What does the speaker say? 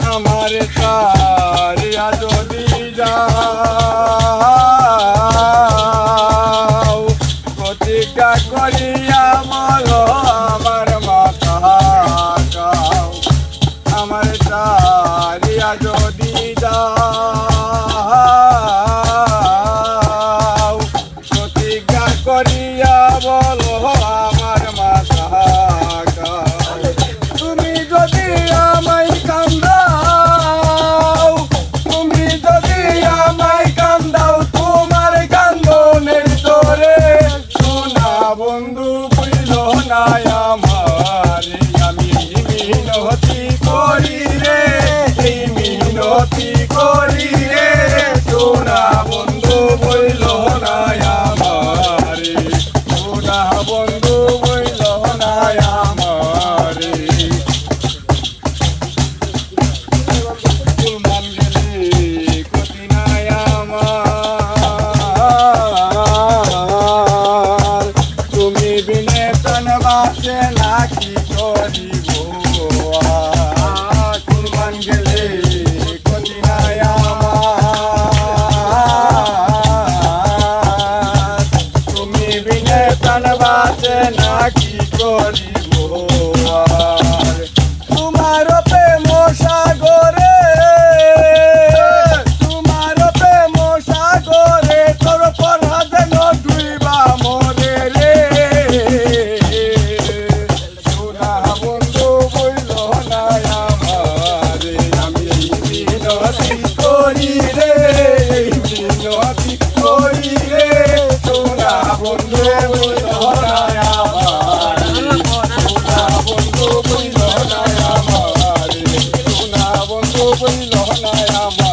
আমার তারিয়া যদি যাও প্রতিজ্ঞা করিয়া বলো আমার মাথা গাও আমার তারিয়া যদি যাও প্রতিজ্ঞা করিয়া বলো আমার মাথা গাও তুমি যদি আমায় কান্দাও তুমি যদি আমায় কান্দাও তোমার কান্দনের তোরে সোনা বন্ধু বুঝল না আমার আমি মিনতি করি রে এই মিনতি করি রে সোনা বন্ধু বুঝল না আমার সোনা বন্ধু বুঝল না আমার মান গেলে ক্ষতি নাই আমার তুমি বিনে তন বাসে নাকি করিব কুরবান গেলে ক্ষতি নাই আমার তুমি বিনে তন বাসে নাকি করিব তোমার প্রেম সাগরে তোমার প্রেম সাগরে তোর পড়া যেন ডুইবা মরে রে সোনা বন্ধু বইল না আমার আমি মিনতি করি রে মিনতি করি রে সোনা বন্ধু বইল না আমার সোনা বন্ধু বইল না আমার সোনা বন্ধু বইল না আমার